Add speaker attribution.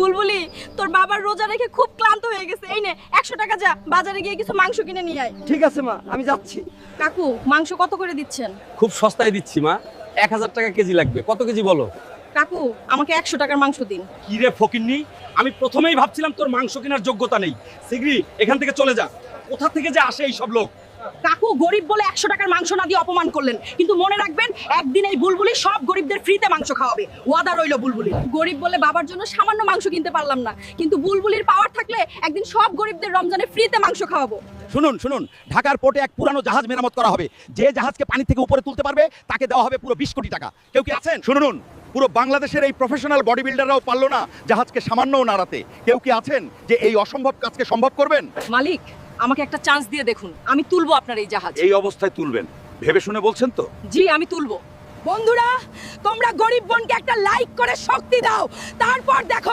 Speaker 1: বুলবুলি, তোর বাবার রোজা রেখে খুব ক্লান্ত হয়ে গেছে। এই নে 100 টাকা, যা বাজারে গিয়ে কিছু মাংস কিনে নিয়ে আয়।
Speaker 2: ঠিক আছে মা, আমি যাচ্ছি।
Speaker 1: কাকু, মাংস কত করে দিচ্ছেন?
Speaker 3: খুব সস্তায় দিচ্ছি মা, 1000 টাকা কেজি লাগবে। কত কেজি বলো?
Speaker 1: কাকু, আমাকে 100 টাকার মাংস দিন।
Speaker 3: কি রে ফকিন্নি, আমি প্রথমেই ভাবছিলাম তোর মাংস কেনার যোগ্যতা নেই। সিগরি, এখান থেকে চলে যা। কোথা থেকে যে আসে এই সব লোক?
Speaker 1: কাকু, গরিব বলে 100 টাকার মাংস না দিয়ে অপমান করলেন, কিন্তু মনে রাখবেন একদিন এই বুলবুলি সব গরিবদের ফ্রিতে মাংস খাওয়াবে। ওয়াদা রইল বুলবুলি। গরিব বলে বাবার জন্য সামান্য মাংস কিনতে পারলাম না, কিন্তু বুলবুলির পাওয়ার থাকলে একদিন সব গরিবদের রমজানে ফ্রিতে মাংস খাওয়াবো।
Speaker 4: শুনুন শুনুন, ঢাকার পোর্টে এক পুরানো জাহাজ মেরামত করা হবে। যে জাহাজকে পানি থেকে উপরে তুলতে পারবে তাকে দেওয়া হবে পুরো 20 কোটি টাকা। কেউ কি আছেন? শুনুন, পুরো বাংলাদেশের এই প্রফেশনাল বডি বিল্ডাররাও পারলো না জাহাজকে সামান্যও নাড়াতে। কেউ কি আছেন যে এই অসম্ভব কাজকে সম্ভব করবেন?
Speaker 1: মালিক, আমাকে একটা চান্স দিয়ে দেখুন, আমি তুলবো আপনার এই জাহাজ।
Speaker 4: এই অবস্থায় তুলবেন ভেবে শুনে বলছেন তো?
Speaker 1: জি, আমি তুলবো। বন্ধুরা, তোমরা গরিব বোনকে একটা লাইক করে শক্তি দাও, তারপর দেখো